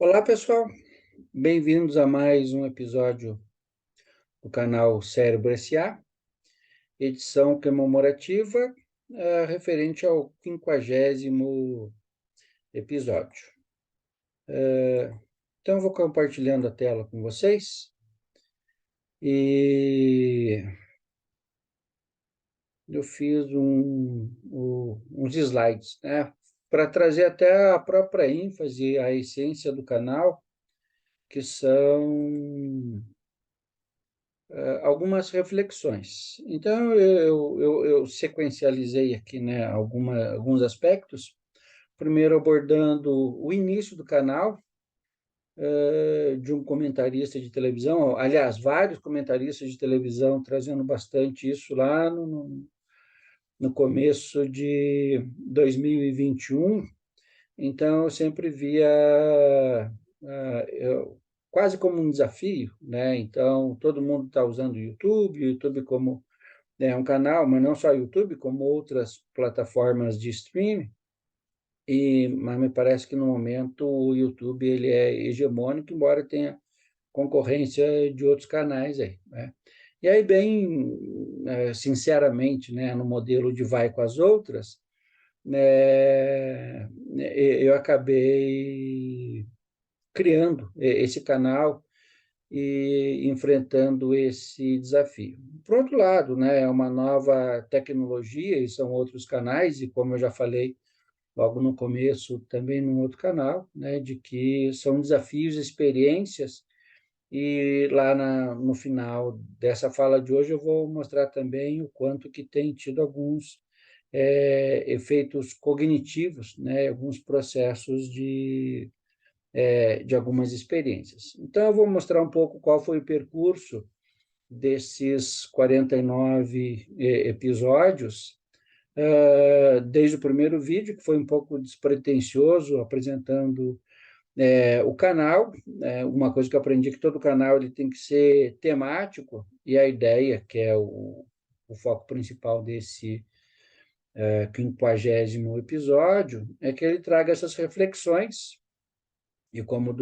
Olá, pessoal. Bem-vindos a mais um episódio do canal Cérebro S.A., edição comemorativa, referente ao 50º episódio. Então, eu vou compartilhando a tela com vocês e eu fiz uns slides, né, para trazer até a própria ênfase, a essência do canal, que são algumas reflexões. Então, eu sequencializei aqui, né, alguns aspectos, primeiro abordando o início do canal, de um comentarista de televisão, aliás, vários comentaristas de televisão trazendo bastante isso lá no começo de 2021. Então, eu sempre via quase como um desafio, né? Então, todo mundo está usando o YouTube como um canal, mas não só o YouTube, como outras plataformas de streaming, mas me parece que no momento o YouTube ele é hegemônico, embora tenha concorrência de outros canais aí, né? E aí, bem sinceramente, né, no modelo de vai com as outras, né, eu acabei criando esse canal e enfrentando esse desafio. Por outro lado, né, é uma nova tecnologia e são outros canais, e como eu já falei logo no começo, também num outro canal, né, de que são desafios, experiências, e lá no final dessa fala de hoje eu vou mostrar também o quanto que tem tido alguns efeitos cognitivos, né, alguns processos de algumas experiências. Então, eu vou mostrar um pouco qual foi o percurso desses 49 episódios, desde o primeiro vídeo, que foi um pouco despretensioso, apresentando o canal. Uma coisa que eu aprendi é que todo canal ele tem que ser temático, e a ideia, que é o foco principal desse 50º episódio, é que ele traga essas reflexões. E como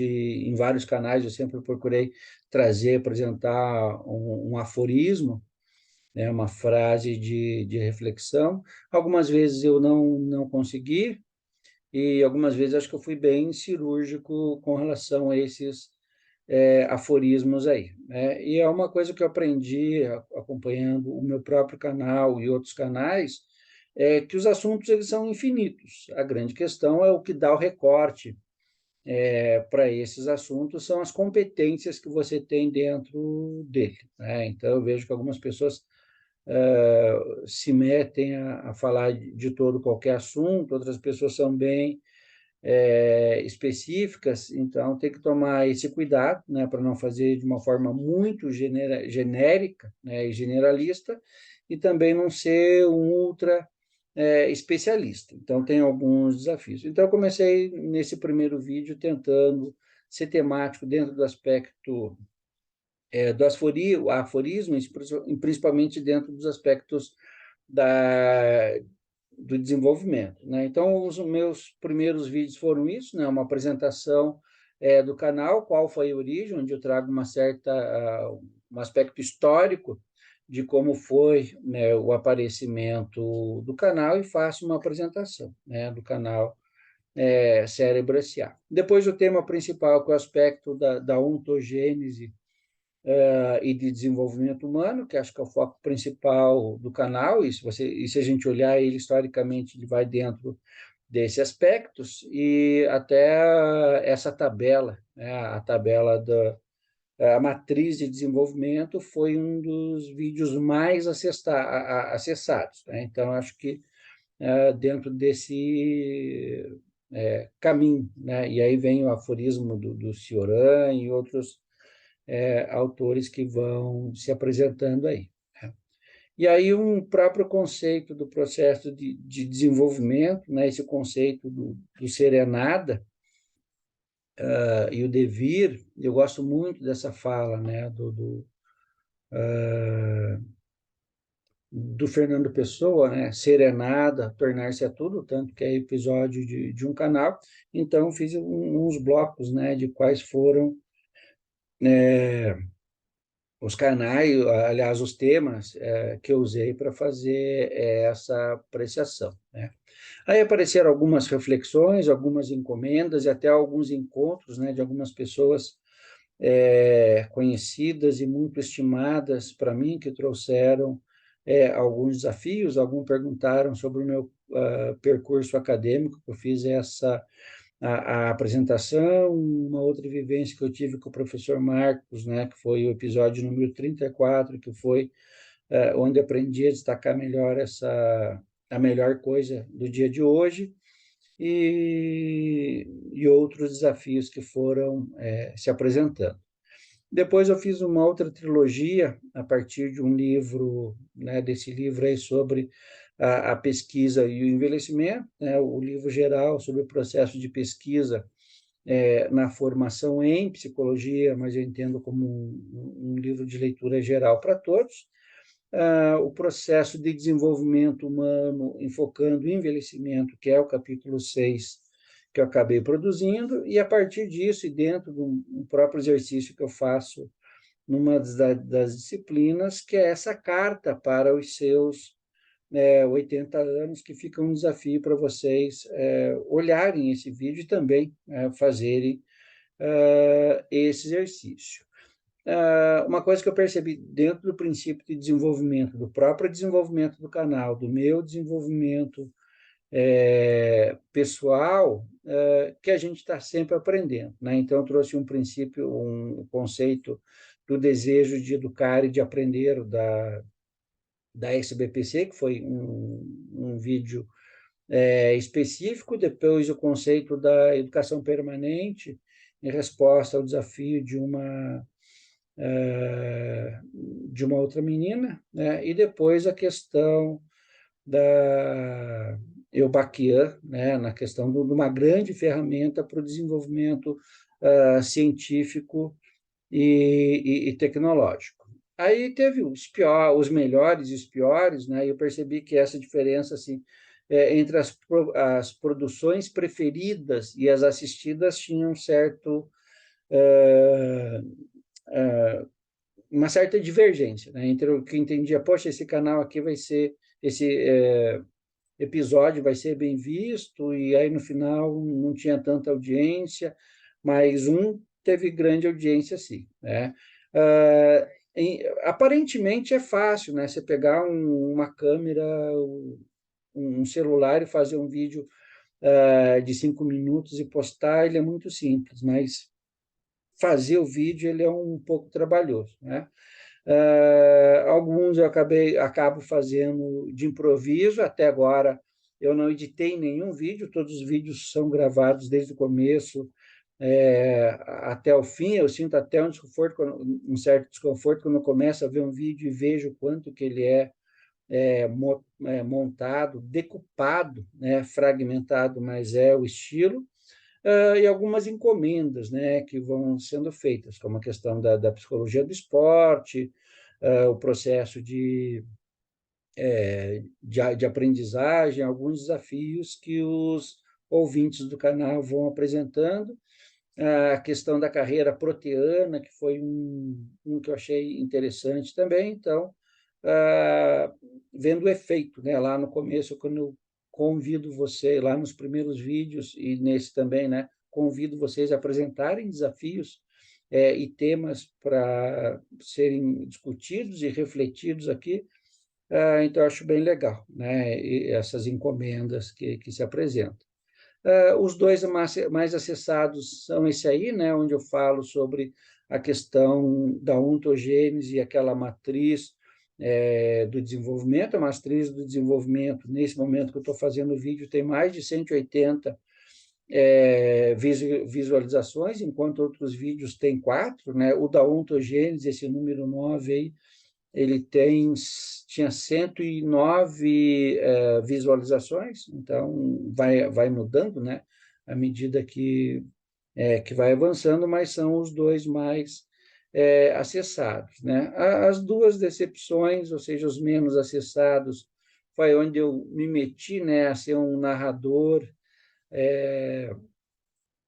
em vários canais eu sempre procurei trazer, apresentar um aforismo, né, uma frase de reflexão. Algumas vezes eu não consegui, e algumas vezes acho que eu fui bem cirúrgico com relação a esses aforismos aí, né? E é uma coisa que eu aprendi acompanhando o meu próprio canal e outros canais, que os assuntos eles são infinitos. A grande questão é o que dá o recorte para esses assuntos são as competências que você tem dentro dele, né? Então, eu vejo que algumas pessoas se metem a falar de todo qualquer assunto, outras pessoas são bem específicas, então tem que tomar esse cuidado, né, para não fazer de uma forma muito genérica, né, e generalista, e também não ser um ultra especialista. Então, tem alguns desafios. Então, eu comecei nesse primeiro vídeo tentando ser temático dentro do aspecto do aforismo, principalmente dentro dos aspectos da, do desenvolvimento, né? Então, os meus primeiros vídeos foram isso, né? Uma apresentação do canal, qual foi a origem, onde eu trago um aspecto histórico de como foi, né, o aparecimento do canal, e faço uma apresentação, né, do canal Cérebro S.A. Depois, o tema principal, que é o aspecto da ontogênese e de desenvolvimento humano, que acho que é o foco principal do canal, e se a gente olhar ele historicamente, ele vai dentro desses aspectos, e até essa tabela, né, a tabela a matriz de desenvolvimento foi um dos vídeos mais acessados, né? Então, acho que dentro desse caminho, né? E aí vem o aforismo do Cioran e outros autores que vão se apresentando aí, né? E aí um próprio conceito do processo de desenvolvimento, né, esse conceito do serenada e o devir, eu gosto muito dessa fala, né, do Fernando Pessoa, né? Serenada, tornar-se a tudo, tanto que é episódio de um canal. Então, fiz uns blocos, né, de quais foram os canais, aliás, os temas que eu usei para fazer essa apreciação, né? Aí apareceram algumas reflexões, algumas encomendas e até alguns encontros, né, de algumas pessoas conhecidas e muito estimadas para mim, que trouxeram alguns desafios. Alguns perguntaram sobre o meu percurso acadêmico, que eu fiz a apresentação, uma outra vivência que eu tive com o professor Marcos, né, que foi o episódio número 34, que foi onde aprendi a destacar melhor a melhor coisa do dia de hoje, e outros desafios que foram se apresentando. Depois eu fiz uma outra trilogia a partir de um livro, né, desse livro aí sobre a pesquisa e o envelhecimento, né, o livro geral sobre o processo de pesquisa na formação em psicologia, mas eu entendo como um livro de leitura geral para todos. O processo de desenvolvimento humano enfocando o envelhecimento, que é o capítulo 6 que eu acabei produzindo, e a partir disso, e dentro do próprio exercício que eu faço numa das disciplinas, que é essa carta para os seus 80 anos, que fica um desafio para vocês olharem esse vídeo e também fazerem esse exercício. Uma coisa que eu percebi dentro do princípio de desenvolvimento, do próprio desenvolvimento do canal, do meu desenvolvimento pessoal, que a gente está sempre aprendendo, né? Então, eu trouxe um princípio, um conceito do desejo de educar e de aprender da SBPC, que foi um vídeo específico. Depois, o conceito da educação permanente, em resposta ao desafio de uma outra menina, né? E depois a questão da Eubaquian, né? Na questão de uma grande ferramenta para o desenvolvimento científico e tecnológico. Aí teve os melhores e os piores, né? E eu percebi que essa diferença assim, entre as produções preferidas e as assistidas tinha uma certa divergência, né? Entre o que entendia, poxa, esse canal aqui vai ser, esse episódio vai ser bem visto, e aí no final não tinha tanta audiência, mas um teve grande audiência, sim, né? Aparentemente é fácil, né? Você pegar uma câmera, um celular e fazer um vídeo de 5 minutos e postar, ele é muito simples, mas fazer o vídeo ele é um pouco trabalhoso, né? Alguns eu acabo fazendo de improviso. Até agora eu não editei nenhum vídeo, todos os vídeos são gravados desde o começo até o fim. Eu sinto até um certo desconforto quando eu começo a ver um vídeo e vejo o quanto que ele montado, decupado, né, fragmentado, mas é o estilo. E algumas encomendas, né, que vão sendo feitas, como a questão da psicologia do esporte, o processo de aprendizagem, alguns desafios que os ouvintes do canal vão apresentando. A questão da carreira proteana, que foi um que eu achei interessante também. Então, vendo o efeito, né, lá no começo, quando eu convido você, lá nos primeiros vídeos, e nesse também, né, convido vocês a apresentarem desafios e temas para serem discutidos e refletidos aqui. Então, eu acho bem legal, né, essas encomendas que se apresentam. Os dois mais acessados são esse aí, né, onde eu falo sobre a questão da ontogênese e aquela matriz do desenvolvimento. A matriz do desenvolvimento, nesse momento que eu estou fazendo o vídeo, tem mais de 180 visualizações, enquanto outros vídeos têm 4, né? O da ontogênese, esse número 9 aí, ele tinha 109 visualizações. Então vai mudando, né, à medida que vai avançando, mas são os dois mais acessados, né? As duas decepções, ou seja, os menos acessados, foi onde eu me meti, né, a ser um narrador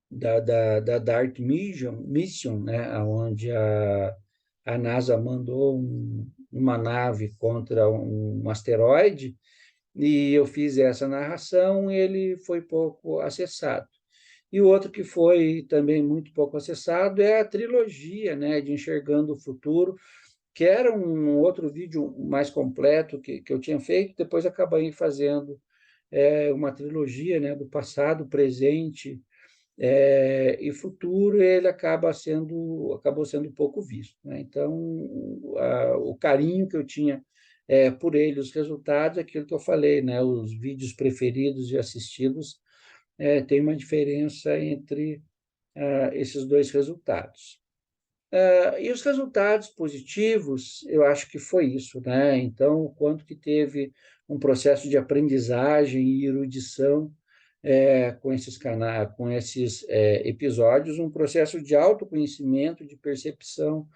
da Dark Mission, né, onde a NASA mandou uma nave contra um asteroide, e eu fiz essa narração e ele foi pouco acessado. E o outro que foi também muito pouco acessado é a trilogia, né, de Enxergando o Futuro, que era um outro vídeo mais completo que eu tinha feito, depois acabei fazendo uma trilogia, né, do passado, presente e futuro, ele acabou sendo pouco visto, né? Então, o carinho que eu tinha por ele, os resultados, aquilo que eu falei, né? Os vídeos preferidos e assistidos, tem uma diferença entre esses dois resultados. E os resultados positivos, eu acho que foi isso, né? Então, o quanto que teve um processo de aprendizagem e erudição com esses canais, com esses episódios, um processo de autoconhecimento, de percepção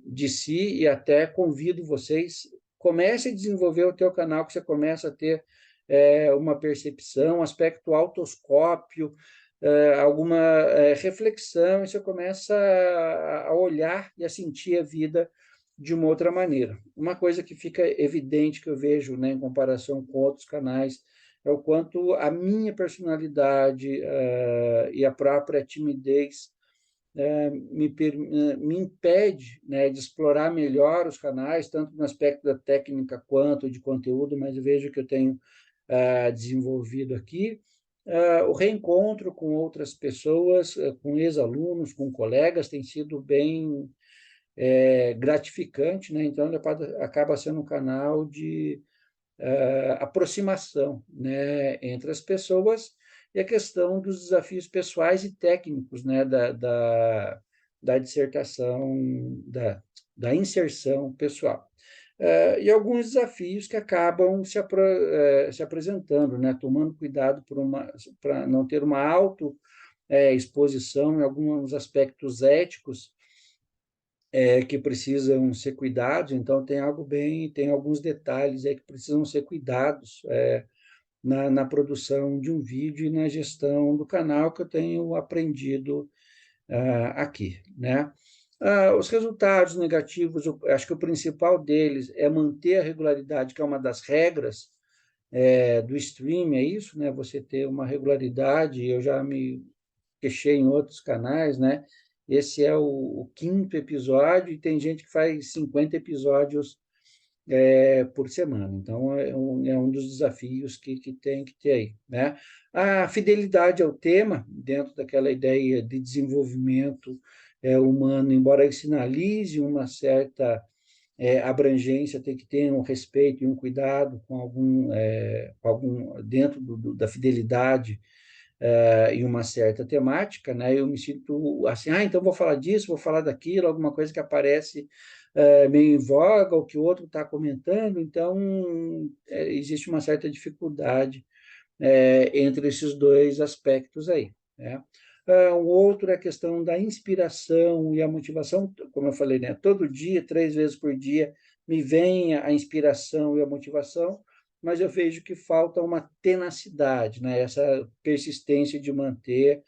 de si, e até convido vocês, comece a desenvolver o teu canal, que você começa a ter uma percepção, um aspecto autoscópio, alguma reflexão, e você começa a olhar e a sentir a vida de uma outra maneira. Uma coisa que fica evidente, que eu vejo, né, em comparação com outros canais, é o quanto a minha personalidade e a própria timidez me impede, né, de explorar melhor os canais, tanto no aspecto da técnica quanto de conteúdo, mas eu vejo que eu tenho desenvolvido aqui. O reencontro com outras pessoas, com ex-alunos, com colegas, tem sido bem gratificante, né? Então, ele acaba sendo um canal de aproximação, né, entre as pessoas, e a questão dos desafios pessoais e técnicos, né, da dissertação, da inserção pessoal. E alguns desafios que acabam se apresentando, né, tomando cuidado para não ter uma exposição em alguns aspectos éticos que precisam ser cuidados, então tem alguns detalhes que precisam ser cuidados na produção de um vídeo e na gestão do canal, que eu tenho aprendido aqui, né? Os resultados negativos, eu acho que o principal deles é manter a regularidade, que é uma das regras do stream, é isso, né? Você ter uma regularidade. Eu já me queixei em outros canais, né? Esse é o quinto episódio, e tem gente que faz 50 episódios por semana. Então, é um dos desafios que tem que ter aí, né? A fidelidade ao tema, dentro daquela ideia de desenvolvimento humano, embora ele sinalize uma certa abrangência, tem que ter um respeito e um cuidado com algum dentro da fidelidade em uma certa temática, né? Eu me sinto assim, então vou falar disso, vou falar daquilo, alguma coisa que aparece meio em voga, ou que o outro está comentando, então existe uma certa dificuldade entre esses dois aspectos aí, né? O outro é a questão da inspiração e a motivação, como eu falei, né? Todo dia, 3 vezes por dia, me vem a inspiração e a motivação, mas eu vejo que falta uma tenacidade, né? Essa persistência de manter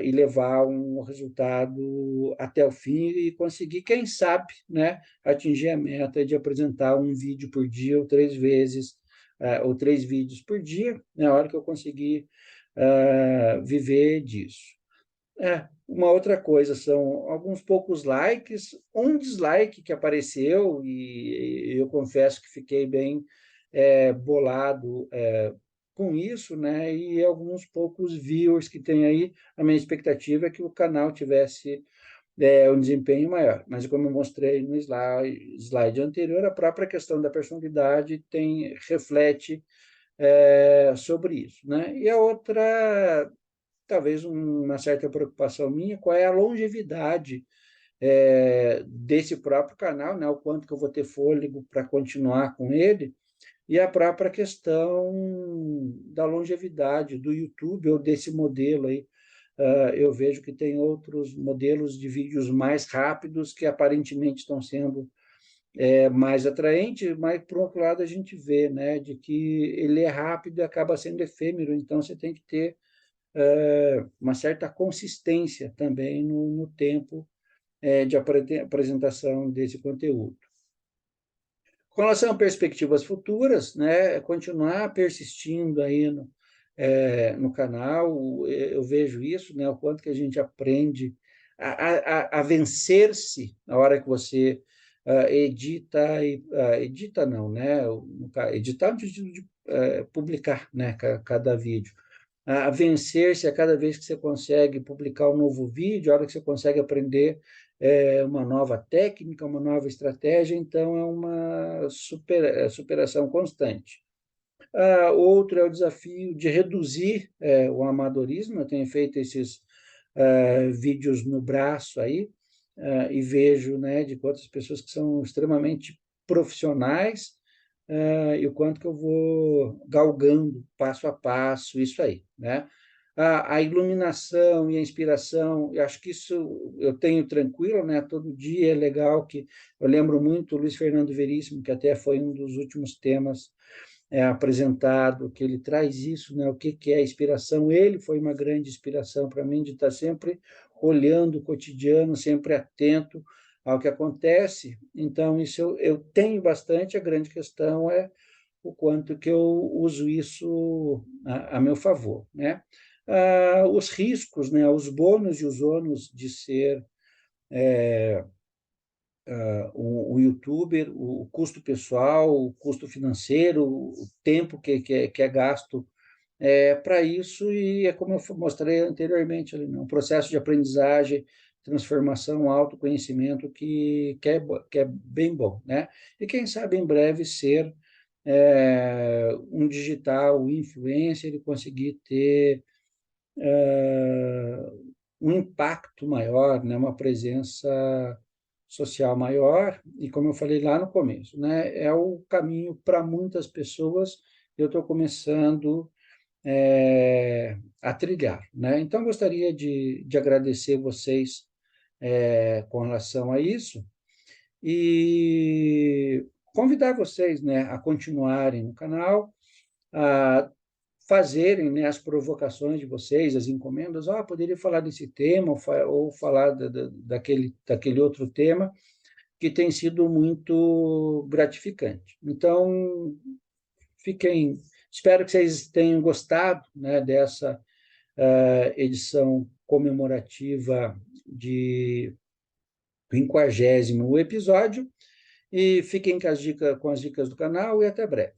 e levar um resultado até o fim e conseguir, quem sabe, né, atingir a meta de apresentar um vídeo por dia, ou 3 vezes, ou 3 vídeos por dia, na hora que eu conseguir viver disso. Uma outra coisa são alguns poucos likes, um dislike que apareceu, e eu confesso que fiquei bem bolado com isso, né? E alguns poucos viewers que tem aí. A minha expectativa é que o canal tivesse um desempenho maior, mas como eu mostrei no slide anterior, a própria questão da personalidade reflete sobre isso, né? E a outra, talvez uma certa preocupação minha, qual é a longevidade desse próprio canal, né? O quanto que eu vou ter fôlego para continuar com ele, e a própria questão da longevidade do YouTube, ou desse modelo aí eu vejo que tem outros modelos de vídeos mais rápidos que aparentemente estão sendo mais atraentes, mas, por outro lado, a gente vê, né, de que ele é rápido e acaba sendo efêmero, então você tem que ter uma certa consistência também no tempo de apresentação desse conteúdo. Com relação a perspectivas futuras, né, continuar persistindo aí no canal, eu vejo isso, né, o quanto que a gente aprende a vencer-se na hora que você edita, edita não, né, editar no sentido de publicar, né, cada vídeo, a vencer-se a cada vez que você consegue publicar um novo vídeo, a hora que você consegue aprender uma nova técnica, uma nova estratégia, então é uma superação constante. Outro é o desafio de reduzir o amadorismo. Eu tenho feito esses vídeos no braço aí, e vejo, né, de quantas pessoas que são extremamente profissionais, e o quanto que eu vou galgando passo a passo isso aí, né? A iluminação e a inspiração, eu acho que isso eu tenho tranquilo, né? Todo dia é legal que eu lembro muito o Luiz Fernando Veríssimo, que até foi um dos últimos temas apresentado, que ele traz isso, né? O que que é inspiração? Ele foi uma grande inspiração para mim de estar sempre olhando o cotidiano, sempre atento ao que acontece. Então, isso eu tenho bastante, a grande questão é o quanto que eu uso isso a meu favor, né? Os riscos, né? Os bônus e os ônus de ser um youtuber, o custo pessoal, o custo financeiro, o tempo que é gasto para isso, e é como eu mostrei anteriormente, ali, né? Um processo de aprendizagem, transformação, autoconhecimento que é bem bom, né? E quem sabe em breve ser um digital influencer e conseguir ter um impacto maior, né? Uma presença social maior, e como eu falei lá no começo, né? É o caminho para muitas pessoas, eu estou começando a trilhar, né? Então, gostaria de agradecer vocês com relação a isso e convidar vocês, né, a continuarem no canal, a fazerem, né, as provocações de vocês, as encomendas. Poderia falar desse tema ou falar daquele outro tema que tem sido muito gratificante. Então, espero que vocês tenham gostado, né, dessa edição comemorativa do 50º episódio, e fiquem com as dicas do canal e até breve.